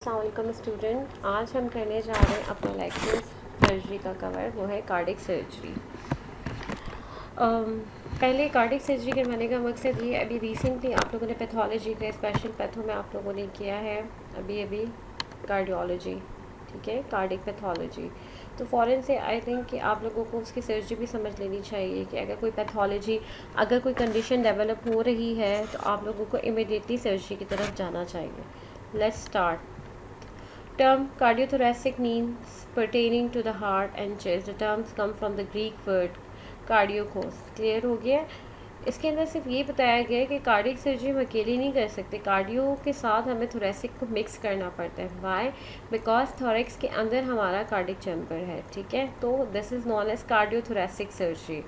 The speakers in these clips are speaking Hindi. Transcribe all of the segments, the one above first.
अस्सलाम स्टूडेंट, आज हम करने जा रहे हैं अपना लेक्चर सर्जरी का कवर, वो है कार्डिक सर्जरी। पहले कार्डिक सर्जरी करवाने का मकसद ये, अभी रिसेंटली आप लोगों ने पैथोलॉजी का स्पेशल पैथो में आप लोगों ने किया है अभी कार्डियोलॉजी, ठीक है, कार्डिक पैथोलॉजी। तो फ़ौरन से आई थिंक कि आप लोगों को उसकी सर्जरी भी समझ लेनी चाहिए कि अगर कोई पैथोलॉजी, अगर कोई कंडीशन डेवलप हो रही है तो आप लोगों को इमीडिएटली सर्जरी की तरफ जाना चाहिए। Let's start. Term cardiothoracic means pertaining to the heart and chest. The terms come from the Greek word cardiokos. Clear हो गया? इसके अंदर सिर्फ ये बताया गया है कि कार्डिक सर्जरी हम अकेले नहीं कर सकते, कार्डियो के साथ हमें थोरेसिक को मिक्स करना पड़ता है। वाई? बिकॉज थोरेक्स के अंदर हमारा कार्डिक चैम्बर है, ठीक है। तो this is known as cardiothoracic surgery.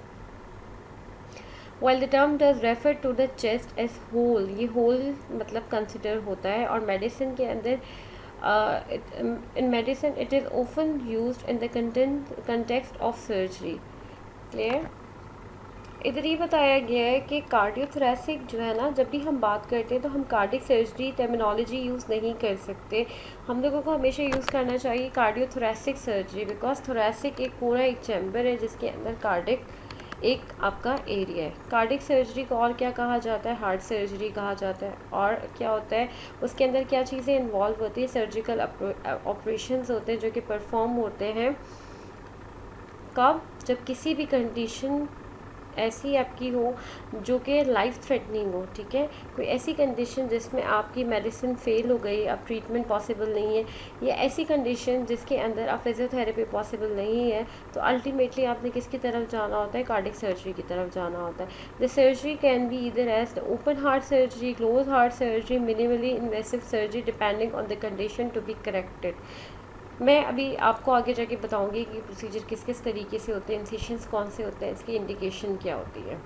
While the term does refer to the chest as whole, ये whole मतलब कंसिडर होता है, और मेडिसिन के अंदर in medicine it is often used in the context of surgery. Clear? इधर ये बताया गया है कि कार्डियोथोरेसिक जो है ना, जब भी हम बात करते हैं तो हम कार्डिक सर्जरी टर्मिनोलॉजी यूज़ नहीं कर सकते। हम लोगों को हमेशा यूज़ करना चाहिए कार्डियोथोरेसिक सर्जरी, बिकॉज थोरेसिक एक पूरा एक चैम्बर है जिसके अंदर कार्डिक एक आपका एरिया है। कार्डिक सर्जरी को और क्या कहा जाता है? हार्ट सर्जरी कहा जाता है। और क्या होता है उसके अंदर, क्या चीज़ें इन्वॉल्व होती है? सर्जिकल ऑपरेशंस होते हैं जो कि परफॉर्म होते हैं कब? जब किसी भी कंडीशन ऐसी आपकी हो जो कि लाइफ थ्रेटनिंग हो, ठीक है। कोई ऐसी कंडीशन जिसमें आपकी मेडिसिन फेल हो गई, अब ट्रीटमेंट पॉसिबल नहीं है, या ऐसी कंडीशन जिसके अंदर अब फिजियोथेरेपी पॉसिबल नहीं है, तो अल्टीमेटली आपने किसकी तरफ जाना होता है? कार्डिक सर्जरी की तरफ जाना होता है। The surgery can be either as the open heart surgery, close heart surgery, minimally invasive surgery, depending on the condition to be corrected. मैं अभी आपको आगे जाके बताऊंगी कि प्रोसीजर किस किस तरीके से होते हैं, इंसिशंस कौन से होते हैं, इसकी इंडिकेशन क्या होती है।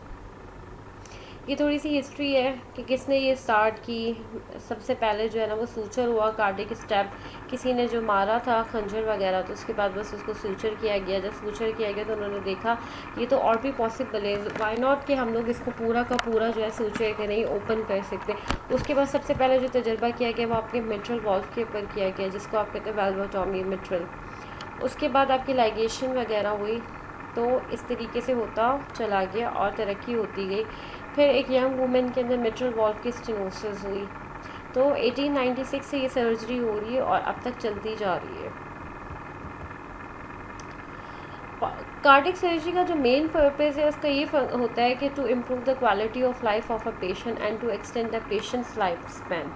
ये थोड़ी सी हिस्ट्री है कि किसने ये स्टार्ट की। सबसे पहले जो है ना वो सूचर हुआ, कार्डिक स्टेप, किसी ने जो मारा था खंजर वगैरह, तो उसके बाद बस उसको सूचर किया गया। जब सूचर किया गया तो उन्होंने देखा ये तो और भी पॉसिबल है, वाई नॉट कि हम लोग इसको पूरा का पूरा जो है सूचर के नहीं ओपन कर सकते। उसके बाद सबसे पहले जो तजर्बा किया गया वो आपके मिट्रल वॉल्व के ऊपर किया गया, जिसको आप कहते हैं वेल्वोटॉमी मिट्रल। उसके बाद आपकी लाइगेशन वगैरह हुई, तो इस तरीके से होता चला गया और तरक्की होती गई। फिर एक यंग वुमेन के अंदर मिट्रल वॉल्व की स्टेनोसिस हुई, तो 1896 से ये सर्जरी हो रही है और अब तक चलती जा रही है। कार्डिक सर्जरी का जो मेन पर्पस है उसका ये होता है कि to improve the quality of life of a patient and to extend the patient's life span.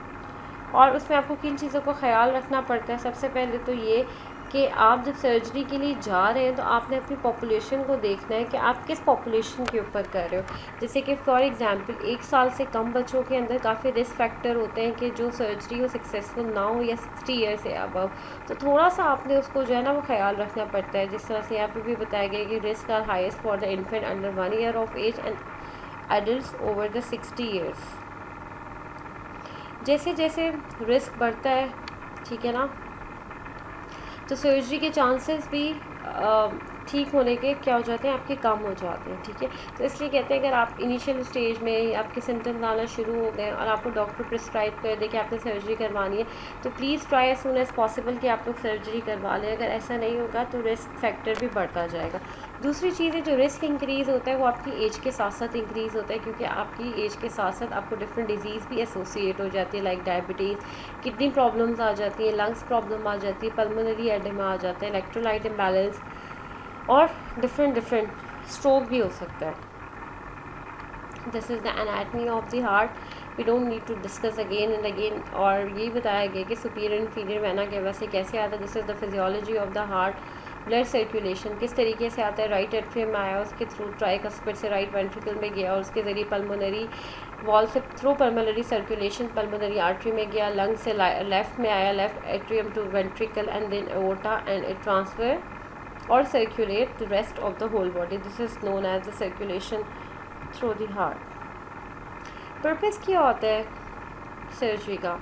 और उसमें आपको किन चीज़ों का ख्याल रखना पड़ता है? सबसे पहले तो ये कि आप जब सर्जरी के लिए जा रहे हैं तो आपने अपनी पॉपुलेशन को देखना है कि आप किस पॉपुलेशन के ऊपर कर रहे हो। जैसे कि फॉर एग्जांपल 1 साल से कम बच्चों के अंदर काफ़ी रिस्क फैक्टर होते हैं कि जो सर्जरी वो सक्सेसफुल ना हो, या 60 ईयर से अबव, तो थोड़ा सा आपने उसको जो है ना वो ख्याल रखना पड़ता है। जिस तरह से यहाँ पे भी बताया गया कि risk are highest for the infant under 1 year of age and adult over the 60 years. जैसे जैसे रिस्क बढ़ता है, ठीक है ना, तो सर्जरी के चांसेस भी ठीक होने के क्या हो जाते हैं? आपके कम हो जाते हैं, ठीक है। तो इसलिए कहते हैं अगर आप इनिशियल स्टेज में आपके सिम्टम्स आना शुरू हो गए और आपको डॉक्टर प्रिस्क्राइब कर दे कि आपने सर्जरी करवानी है, तो please try as soon as possible कि आप लोग सर्जरी करवा लें। अगर ऐसा नहीं होगा तो रिस्क फैक्टर भी बढ़ता जाएगा। दूसरी चीज़ है, जो रिस्क इंक्रीज़ होता है वो आपकी एज के साथ साथ इंक्रीज़ होता है, क्योंकि आपकी एज के साथ साथ आपको डिफरेंट डिजीज़ भी एसोसिएट हो जाती है, लाइक डायबिटीज़, किडनी प्रॉब्लम्स आ जाती है, लंग्स प्रॉब्लम आ जाती है, पल्मोनरी एडेमा आ जाता है, इलेक्ट्रोलाइट इम्बैलेंस, और डिफरेंट स्ट्रोक भी हो सकता है। This is the anatomy of the heart, we don't need to discuss again and again. और यही बताया गया कि सुपीरियर इन्फीरियर वेना कैवा से कैसे आता है। This is the physiology of the heart. Blood circulation किस तरीके से आता है? राइट एट्रियम में आया, उसके थ्रू ट्राइकस्पिड से राइट वेंट्रिकल में गया, और उसके ज़रिए पल्मोनरी वॉल से through pulmonary circulation pulmonary artery में गया, लंग से लेफ्ट में आया, left atrium to ventricle and then aorta, and it transfer or circulate the rest of the whole body. This is known as the circulation through the heart. Purpose क्या होता है सर्जरी का?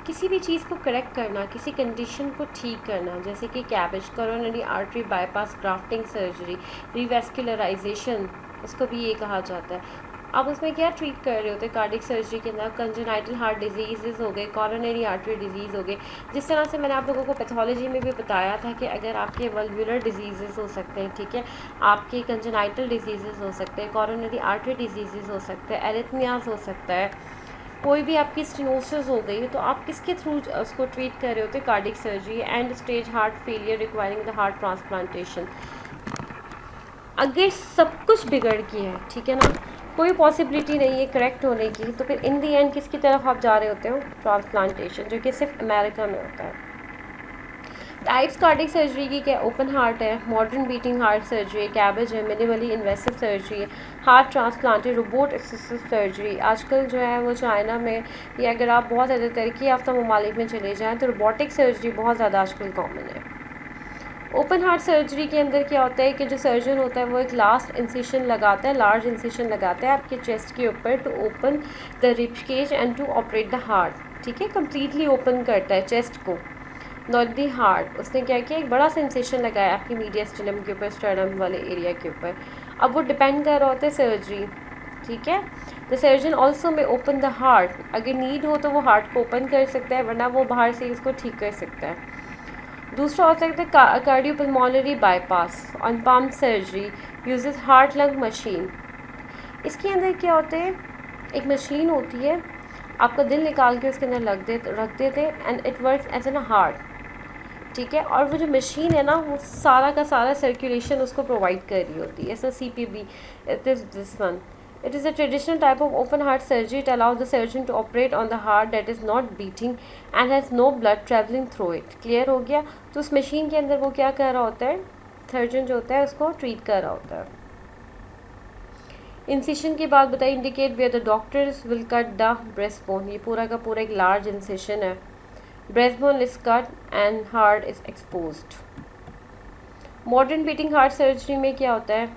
किसी भी चीज़ को करेक्ट करना, किसी कंडीशन को ठीक करना, जैसे कि CABG, coronary artery bypass, grafting surgery, revascularization, इसको भी ये कहा जाता है। आप उसमें क्या ट्रीट कर रहे होते हैं कार्डियक सर्जरी के अंदर? कंजेनाइटल हार्ट डिजीज़ हो गए, कॉरोनरी आर्टरी डिजीज़ हो गए। जिस तरह से मैंने आप लोगों को पैथोलॉजी में भी बताया था कि अगर आपके वल्वुलर डिजीज़ हो सकते हैं, ठीक है, आपके कंजेनाइटल डिजीज़ हो सकते हैं, कॉरोनरी आर्टरी डिजीज़ हो सकते हैं, एरिथमियाज हो सकता है, कोई भी आपकी स्टेनोसिस हो गई, तो आप किसके थ्रू उसको ट्रीट कर रहे होते? Cardiac surgery. And stage heart failure requiring the heart transplantation. अगर सब कुछ बिगड़ गया है, ठीक है ना, कोई पॉसिबिलिटी नहीं है करेक्ट होने की, तो फिर इन दी एंड किसकी तरफ आप जा रहे होते हो? ट्रांसप्लांटेशन, जो कि सिर्फ अमेरिका में होता है। टाइप्स कार्डियक सर्जरी की क्या? ओपन हार्ट है, modern beating heart surgery, cabbage है, मिनिमली इन्वेसिव सर्जरी है, हार्ट ट्रांसप्लांट है, रोबोट असिस्टेड सर्जरी। आजकल जो है वो चाइना में, या अगर आप बहुत ज़्यादा तरक्की याफ्ता ममालिक में चले जाएँ तो रोबोटिक सर्जरी बहुत ज़्यादा आजकल कॉमन है। ओपन हार्ट सर्जरी के अंदर क्या होता है कि जो सर्जन होता है वो एक लास्ट इंसिशन लगाता है, लार्ज इंसिशन लगाता है आपके चेस्ट के ऊपर to open the rib cage and to operate the heart, ठीक है, कम्प्लीटली ओपन करता है चेस्ट को, नॉट दी हार्ट। उसने क्या किया, एक बड़ा सा इंसिशन लगाया आपकी मीडियस्टेनम के ऊपर, स्टर्नम वाले एरिया के ऊपर। अब वो डिपेंड कर रहा होता है सर्जरी, ठीक है। द सर्जन ऑल्सो में ओपन द हार्ट, अगर नीड हो तो वो हार्ट को ओपन कर सकता है, वरना वो बाहर से इसको ठीक कर सकता है। दूसरा हो सकता है cardiopulmonary bypass on pump surgery uses heart lung machine. इसके अंदर क्या होते हैं, एक मशीन होती है, आपका दिल निकाल के उसके अंदर रख देते and it works as an heart, ठीक है। और वो जो मशीन है ना, वो सारा का सारा सर्कुलेशन उसको प्रोवाइड कर रही होती है। सो CPB, it is this one. It is a traditional type of open heart surgery. It allows the surgeon to operate on the heart that is not beating and has no blood traveling through it. Clear हो गया? तो उस मशीन के अंदर वो क्या कर रहा होता है, सर्जन जो होता है उसको ट्रीट कर रहा होता है। इंसिशन की बात बताइए, indicate where the doctors will cut the breast bone. ये पूरा का पूरा एक लार्ज इंसिशन है, breast bone is cut and heart is exposed. Modern beating heart surgery में क्या होता है,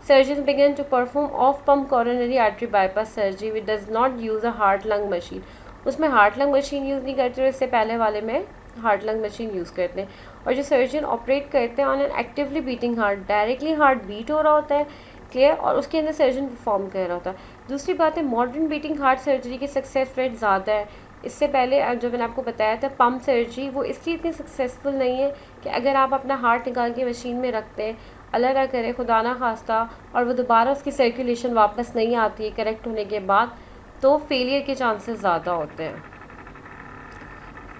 surgeons began to perform off-pump coronary artery bypass surgery which does not use a heart-lung machine. उसमें हार्ट लंग मशीन यूज़ नहीं करते, इससे पहले वाले में हार्ट लंग मशीन यूज़ करते हैं। और जो सर्जन ऑपरेट करते हैं on an actively beating heart, directly heart beat हो रहा होता है, क्लियर, और उसके अंदर सर्जन परफॉर्म कर रहा होता है। दूसरी बात है, मॉडर्न बीटिंग हार्ट सर्जरी की सक्सेस रेट ज़्यादा है। इससे पहले जो मैंने आपको बताया था पम्प सर्जरी, वो इसलिए इतनी सक्सेसफुल नहीं है कि अगर आप अपना हार्ट निकाल के मशीन में रखते हैं, अल्लाह ना करे खुदा ना खास्ता, और वो दोबारा उसकी सर्कुलेशन वापस नहीं आती है करेक्ट होने के बाद, तो फेलियर के चांसेस ज़्यादा होते हैं।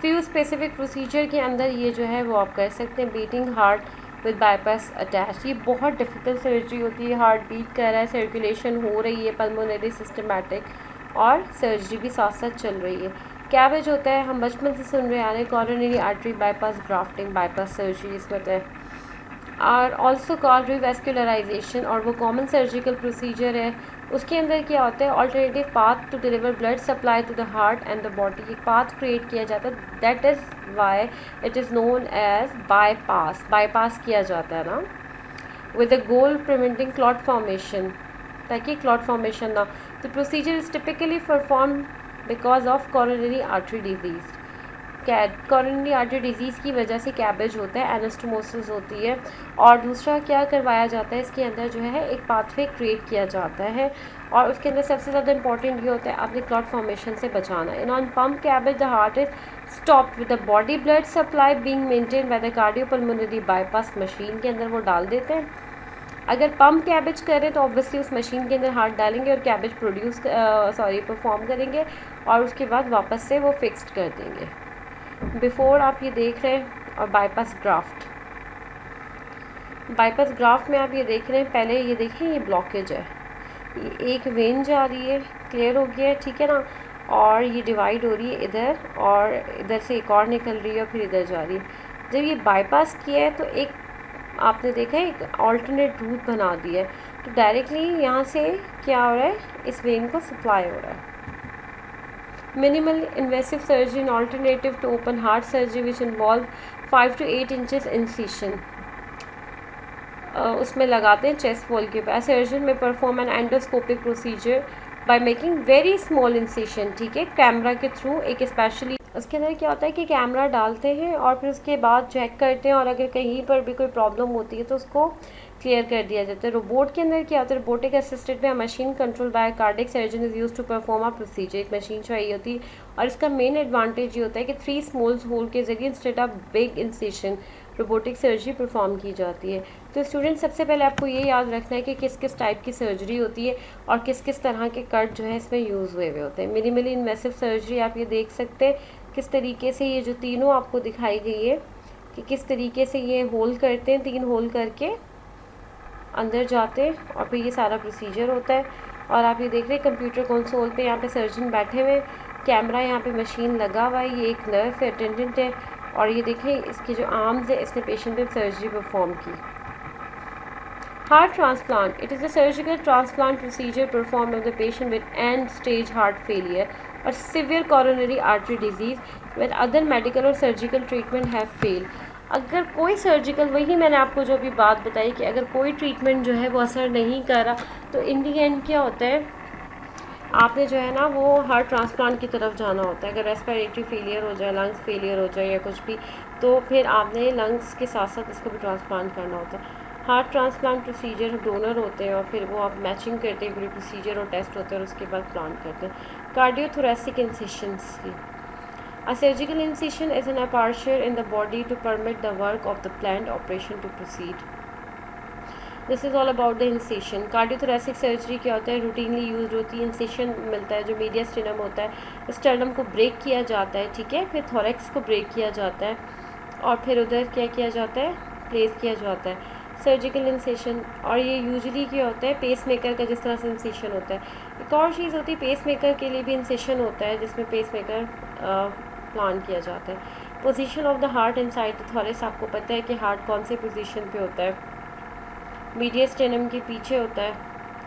फ्यू स्पेसिफिक प्रोसीजर के अंदर ये जो है वो आप कर सकते हैं, beating heart with bypass attach. ये बहुत डिफ़िकल्ट सर्जरी होती है, हार्ट बीट कर रहा है, सर्कुलेशन हो रही है, पल्मोनरी सिस्टमैटिक, और सर्जरी भी साथ साथ चल रही है। कैबेज होता है, हम बचपन से सुन रहे आ रहे हैं, coronary artery bypass grafting bypass surgery इसमें होता है, और ऑल्सो कॉल्ड रिवैस्कुलराइजेशन, और वो कॉमन सर्जिकल प्रोसीजर है। उसके अंदर क्या होता है, alternative path to deliver blood supply to the heart and the body, एक पाथ क्रिएट किया जाता है, that is why it is known as bypass. Bypass किया जाता है ना, with the goal preventing clot formation, ताकि क्लॉट फॉर्मेशन ना। The procedure is typically perform because of coronary artery disease. Coronary artery disease की वजह से कैबेज होता है, एनास्टोमोसिस होती है, और दूसरा क्या करवाया जाता है, इसके अंदर जो है एक पाथवे क्रिएट किया जाता है, और उसके अंदर सबसे ज़्यादा इंपॉर्टेंट ये होता है अपने क्लॉट फॉर्मेशन से बचाना। In on pump cabbage the heart is stopped with the body blood supply being maintain by the cardiopulmonary bypass machine के अंदर वो डाल देते हैं। अगर पम्प कैबेज करें तो ऑब्वियसली उस मशीन के अंदर हार्ट डालेंगे और कैबेज परफॉर्म करेंगे, और उसके बाद वापस से वो फिक्स्ड कर देंगे। बिफोर आप ये देख रहे हैं, और बाईपास ग्राफ्ट, बाईपास ग्राफ्ट में आप ये देख रहे हैं, पहले ये देखें ये ब्लॉकेज है, ये एक वेन जा रही है, क्लियर हो गया है, ठीक है ना, और ये डिवाइड हो रही है इधर, और इधर से एक और निकल रही है, फिर इधर जा रही है। जब ये बाईपास किया है तो एक आपने देखा है एक ऑल्टरनेट रूट बना दिया है, तो डायरेक्टली यहाँ से क्या हो रहा है, इस वेन को सप्लाई हो रहा है। Minimal invasive surgery an alternative to open heart surgery which involve 5 to 8 inches incision. उसमें लगाते हैं चेस्ट वॉल के ऊपर। सर्जन में perform an endoscopic procedure by making very small incision, ठीक है, कैमरा के थ्रू। एक स्पेशली उसके अंदर क्या होता है कि कैमरा डालते हैं और फिर उसके बाद चेक करते हैं, और अगर कहीं पर भी कोई प्रॉब्लम होती है तो उसको क्लियर कर दिया जाता है। रोबोट के अंदर क्या होता है, रोबोटिक असिस्टेड में machine control by cardiac surgeon is use to perform a procedure. एक मशीन चाहिए होती है और इसका मेन एडवांटेज ये होता है कि 3 स्मॉल होल के जरिए instead of big incision robotic surgery perform की जाती है। तो स्टूडेंट सबसे पहले आपको ये याद रखना है कि किस किस टाइप की सर्जरी होती है और किस किस तरह के कट जो है इसमें यूज़ हुए होते हैं। मिनिमली इन्वेसिव सर्जरी आप ये देख सकते हैं किस तरीके से ये जो तीनों आपको दिखाई गई है कि किस तरीके से ये होल करते हैं, 3 होल करके अंदर जाते हैं और फिर ये सारा प्रोसीजर होता है। और आप ये देख रहे हैं कंप्यूटर कंसोल पे यहाँ पे सर्जन बैठे हुए, कैमरा यहाँ पे मशीन लगा हुआ है, ये एक नर्स है, अटेंडेंट है और ये देखें इसके जो आर्म्स है इसने पेशेंट पे सर्जरी परफॉर्म की। Heart transplant, it is a surgical transplant procedure perform on the patient with end stage heart failure और severe coronary artery disease with other medical और सर्जिकल ट्रीटमेंट हैव फेल। अगर कोई सर्जिकल, वही मैंने आपको जो अभी बात बताई कि अगर कोई ट्रीटमेंट जो है वो असर नहीं कर रहा तो इन दी एंड क्या होता है, आपने जो है ना वो हार्ट ट्रांसप्लांट की तरफ जाना होता है। अगर रेस्पिरेटरी फेलियर हो जाए, लंग्स फेलियर हो जाए या कुछ भी, तो फिर आपने लंग्स के साथ साथ इसको भी ट्रांसप्लांट करना होता है। हार्ट ट्रांसप्लांट प्रोसीजर डोनर होते हैं और फिर वो आप मैचिंग करते हैं, पूरी प्रोसीजर और टेस्ट होते हैं और उसके बाद प्लांट करते हैं। कार्डियोथोरेसिक इंसिशंस की, a surgical incision is an aperture in the body to permit the work of the planned operation to proceed. This is all about the incision. Cardiothoracic surgery क्या होता है, routinely used होती है। incision मिलता है जो mediastinum होता है, sternum को ब्रेक किया जाता है, ठीक है, फिर thorax को ब्रेक किया जाता है और फिर उधर क्या किया जाता है, प्लेस किया जाता है सर्जिकल इंसेशन। और ये यूजुअली क्या होता है, पेस मेकर का जिस तरह से इंसेशन होता है। एक और चीज़ होती है, पेस मेकर के लिए भी इंसेशन होता है जिसमें पेस मेकर प्लान किया जाता है। Position of the heart inside the thorax, आपको पता है कि हार्ट कौन से पोजीशन पे होता है, मीडियस्टेनम के पीछे होता है,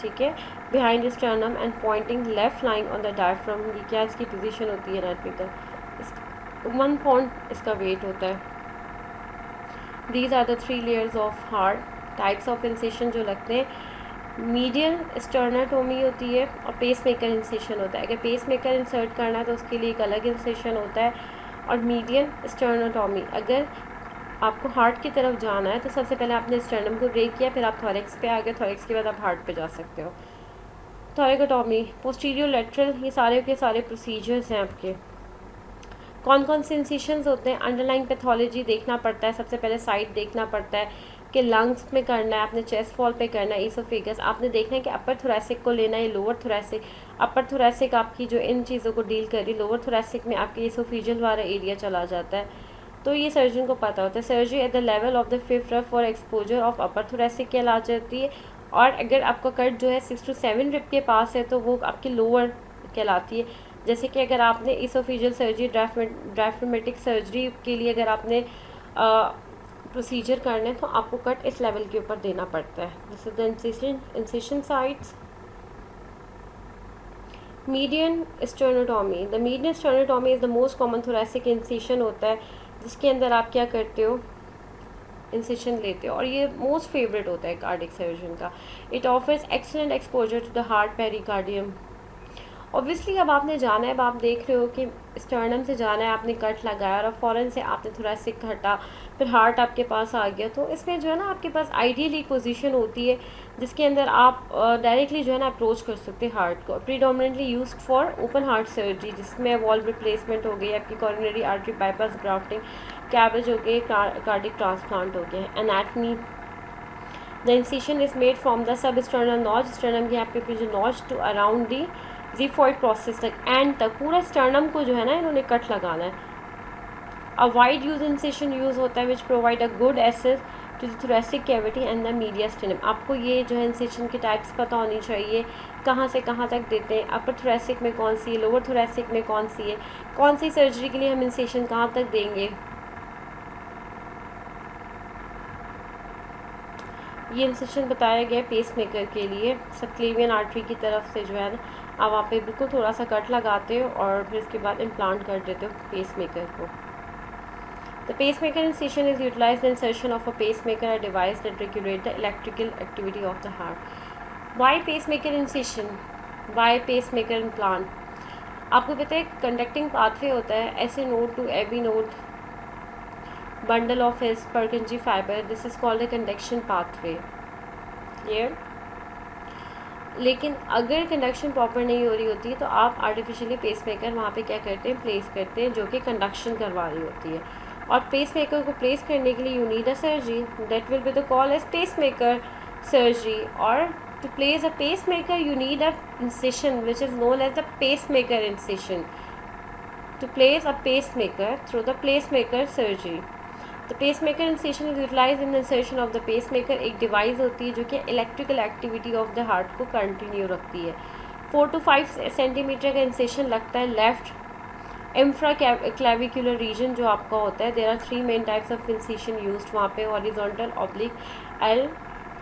ठीक है, behind sternum and Poynting left line on the diaphragm. ये क्या इसकी पोजीशन होती है एनाटॉमी का, 1 पाउंड इसका वेट होता है। These are the 3 layers of heart. Types of incision जो लगते हैं, मीडियल स्टर्नाटोमी होती है और पेस मेकर इंसेशन होता है। अगर पेस मेकर इंसर्ट करना है तो उसके लिए एक अलग इंसेशन होता है। और मीडियन स्टर्नाटोमी, अगर आपको हार्ट की तरफ जाना है तो सबसे पहले आपने स्टर्नम को ब्रेक किया, फिर आप थॉरैक्स पे आ गए, थॉरैक्स के बाद आप हार्ट पे जा सकते हो। थॉरैकोटोमी, पोस्टीरियर लेटरल, ये सारे के सारे प्रोसीजर्स हैं आपके। कौन कौन से इंसिशंस होते हैं, अंडरलाइन पैथोलॉजी देखना पड़ता है, सबसे पहले साइट देखना पड़ता है कि लंग्स में करना है, आपने चेस्ट वॉल पे करना है, ईसोफेगस, आपने देखना है कि अपर थोरैसिक को लेना है, लोअर थोरैसिक। अपर थोरैसिक आपकी जो इन चीज़ों को डील कर रही, लोअर थोरैसिक में आपके ईसोफेजियल वाला एरिया चला जाता है, तो ये सर्जन को पता होता है। Surgery at the level of the 5th रब for exposure of upper thoracic कहला जाती है। और अगर आपका कट जो है 6 to 7 रिब के पास है तो वो आपकी लोअर कहलाती है। जैसे कि अगर आपने इसोफेजियल सर्जरी, डायफ्रामेटिक सर्जरी के लिए अगर आपने प्रोसीजर करना है तो आपको कट इस लेवल के ऊपर देना पड़ता है। This is the incision sites. Median sternotomy, the median sternotomy is the most common thoracic incision होता है जिसके अंदर आप क्या करते हो, इंसिशन लेते हो, और ये मोस्ट फेवरेट होता है कार्डियक सर्जन का। It offers excellent exposure to the heart pericardium. Obviously अब आपने जाना है, अब आप देख रहे हो कि स्टर्नम से जाना है, आपने कट लगाया और अब फ़ौरन से आपने थोरैसिक हटा, फिर हार्ट आपके पास आ गया, तो इसमें जो है ना आपके पास आइडियली पोजीशन होती है जिसके अंदर आप डायरेक्टली जो है ना अप्रोच कर सकते हैं हार्ट को। Predominantly used for open heart surgery जिसमें वॉल्व रिप्लेसमेंट हो गई, आपकी coronary artery bypass grafting, CABG हो गए, कार्डिक ट्रांसप्लांट हो गया। Anatomy, the incision is made from the sub sternal notch, sternum के यहाँ पे जो notch to around the xiphoid process तक, एंड तक पूरा स्टर्नम को जो है ना इन्होंने कट लगाना है। A wide use incision use होता है which provide a good access to the thoracic cavity and the mediastinum. आपको ये जो है इंसिशन की टाइप्स पता होनी चाहिए, कहाँ से कहाँ तक देते हैं, अपर थोरैसिक में कौन सी है, लोअर थोरैसिक में कौन सी है, कौन सी सर्जरी के लिए हम इंसिशन कहाँ तक देंगे। ये इंसिशन बताया गया पेस मेकर के लिए, सबक्लेवियन आर्टरी की तरफ से जो है ना आप वहाँ पे बिल्कुल थोड़ा सा कट लगाते हो और फिर इसके बाद इम्प्लांट कर देते हो पेस मेकर को। The pacemaker incision is utilise the insertion of a pacemaker, a device that regulate the electrical activity of the heart. Why pacemaker incision, why pacemaker implant. आपको पता है कंडक्टिंग पाथवे होता है, SA node to AV node bundle of his Purkinje fiber, this is called a conduction pathway. Clear. लेकिन अगर कंडक्शन प्रॉपर नहीं हो रही होती है तो आप आर्टिफिशियली पेसमेकर वहाँ पे क्या करते हैं, प्लेस करते हैं, जो कि कंडक्शन करवा रही होती है। और पेसमेकर को प्लेस करने के लिए you need a surgery, that will be the call as pacemaker surgery. और to place a pacemaker you need a incision which is known as the pacemaker incision. To place a pacemaker through the pacemaker surgery. The pacemaker incision is utilize in the insertion of the pacemaker. एक डिवाइस होती है जो कि electrical activity of the heart को कंटिन्यू रखती है। 4 to 5 सेंटीमीटर का इंसिशन लगता है लेफ्ट इंफ्रा क्लेविकुलर रीजन जो आपका होता है। There are 3 main types of incision used वहाँ पे, horizontal, oblique, L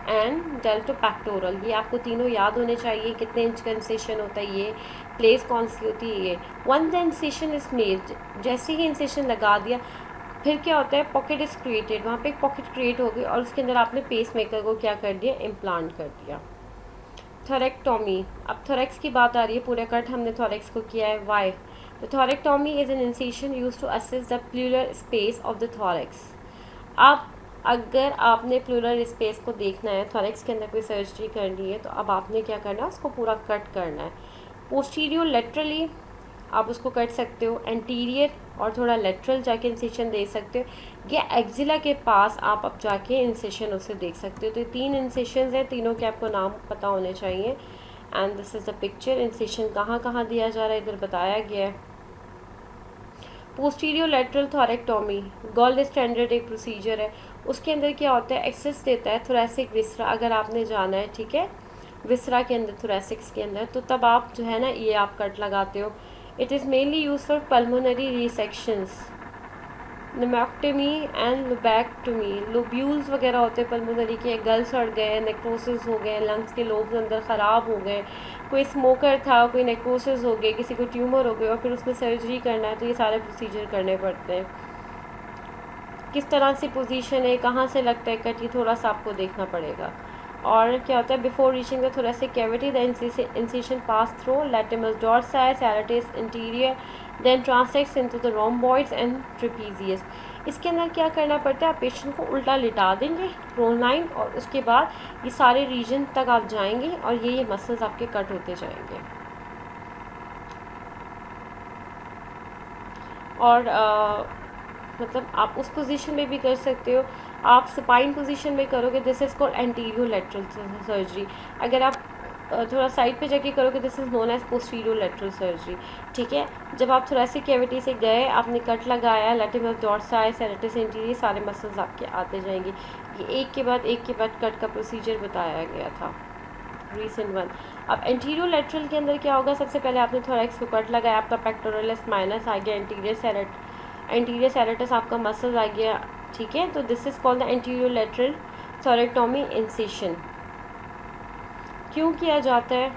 and deltopectoral. ये आपको तीनों याद होने चाहिए, कितने इंच का इंसिशन होता है, ये प्लेस कौन सी होती है। ये one the incision is made, जैसे ही इंसिशन लगा दिया फिर क्या होता है, पॉकेट इज़ क्रिएटेड, वहाँ पे एक पॉकेट क्रिएट हो गई और उसके अंदर आपने पेस मेकर को क्या कर दिया, इम्प्लांट कर दिया। थोरेक्टोमी, अब थोरेक्स की बात आ रही है, पूरा कट हमने थोरेक्स को किया है। Why the thoracotomy is an incision use to access the pleural space of the thorax. अब अगर आपने प्लूरल स्पेस को देखना है, थोरेक्स के अंदर कोई सर्जरी करनी है, तो अब आपने क्या करना है, उसको पूरा कट करना है। पोस्टीरियर लेटरली आप उसको कट सकते हो, एंटीरियर और थोड़ा लेटरल जाके इंसिशन दे सकते हो, या एक्जिला के पास आप अब जाके इंसिशन उसे देख सकते हो। तो ये 3 इंसिशन हैं, तीनों के आपको नाम पता होने चाहिए। And this is the picture. Incision कहाँ कहाँ दिया जा रहा है इधर बताया गया है। पोस्टीरियर लेटरल थोरेक्टोमी गोल्ड स्टैंडर्ड एक प्रोसीजर है। उसके अंदर क्या होता है, एक्सेस देता है थोरेसिक विसरा, अगर आपने जाना है, ठीक है, विसरा के अंदर, थोरेसिक्स के अंदर, तो तब आप जो है ना ये आप कट लगाते हो। It is mainly use for pulmonary resections, pneumonectomy and lobectomy. Lobules वगैरह होते हैं पल्मोनरी के, गल सड़ गए, नेक्रोसिस हो गए, लंग्स के लोब्स अंदर ख़राब हो गए, कोई स्मोकर था, कोई नेक्रोसिस हो गए, किसी को ट्यूमर हो गया और फिर उसमें सर्जरी करना है, तो ये सारे प्रोसीजर करने पड़ते हैं। किस तरह से पोजीशन है, कहाँ से लगता है कट, ये थोड़ा सा आपको देखना पड़ेगा। और क्या होता है, before reaching the thoracic cavity the incision pass through latissimus dorsi, serratus anterior, then translates into the rhomboids and trapezius. इसके अंदर क्या करना पड़ता है, आप पेशेंट को उल्टा लिटा देंगे प्रोन लाइन, और उसके बाद ये सारे रीजन तक आप जाएंगे और ये मसल्स आपके कट होते जाएंगे। और मतलब आप उस पोजीशन में भी कर सकते हो, आप सुपाइन पोजीशन में करोगे, this is called anterior lateral surgery. अगर आप थोड़ा साइड पे जाके करोगे, this is known as posterior lateral surgery. ठीक है, जब आप थोरेसिक कैविटी से गए, आपने कट लगाया, लैटिमस डॉर्साई, सैरेटिस इंटीरियर, सारे मसल्स आपके आते जाएंगे। ये एक के बाद कट का प्रोसीजर बताया गया था, रीसेंट वन। अब एंटीरियर लेटरल के अंदर क्या होगा, सबसे पहले आपने थोरेक्स को कट लगाया, आपका पेक्टोरलिस माइनस आ गया, एंटीरियर सैरेटस आपका मसल आ गया, ठीक है। तो this is called the anterior lateral thoracotomy incision. क्यों किया जाता है,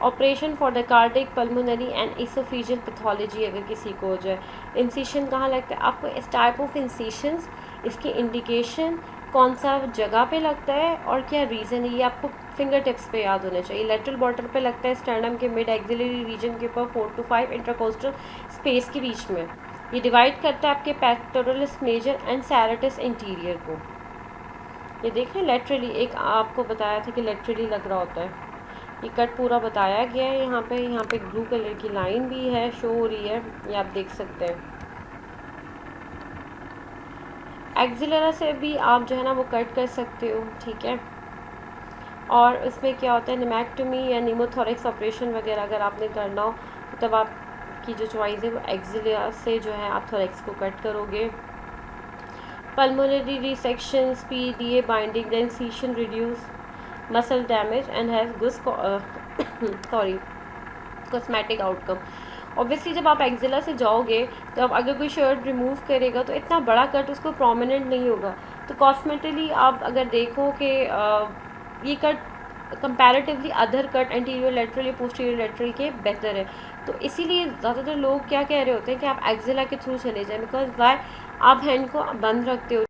operation for the cardiac, pulmonary and esophageal pathology अगर किसी को हो जाए। इंसिशन कहाँ लगता है, आपको इस टाइप ऑफ इंसिशंस, इसकी इंडिकेशन, कौन सा जगह पे लगता है और क्या रीज़न है, ये आपको फिंगर टिप्स पे याद होने चाहिए। लेटरल बॉर्डर पे लगता है, स्टर्नम के मिड एक्सिलरी रीजन के ऊपर 4 to 5 इंटरकोस्टल स्पेस के बीच में। ये डिवाइड करता है आपके पेक्टोरलिस मेजर एंड सैरेटिस इंटीरियर को। ये देखें लेटरली, एक आपको बताया था कि लेटरली लग रहा होता है, ये कट पूरा बताया गया है। यहाँ पे ब्लू कलर की लाइन भी है, शो हो रही है, ये आप देख सकते हैं। एक्सिलरा से भी आप जो है ना वो कट कर सकते हो, ठीक है। और इसमें क्या होता है, निमैक्टमी या नीमोथोरेक्स ऑपरेशन वगैरह अगर आपने करना हो, तो तब आपकी जो चॉइस है वो एक्सिलरा से जो है आप थोरेक्स को कट करोगे। Pulmonary resection, PDA binding, the incision reduce muscle damage and have good cosmetic outcome. Obviously जब आप एक्सिला से जाओगे, तो अब अगर कोई शर्ट रिमूव करेगा तो इतना बड़ा कट उसको प्रोमिनेंट नहीं होगा, तो कॉस्मेटिकली आप अगर देखो कि ये cut comparatively other cut anterior lateral या पोस्टीरियर लेटरल के बेहतर है। तो इसीलिए ज़्यादातर लोग क्या कह रहे होते हैं कि आप एक्सिला के थ्रू चले जाएं, बिकॉज वाई, आप हैंड को बंद रखते हो,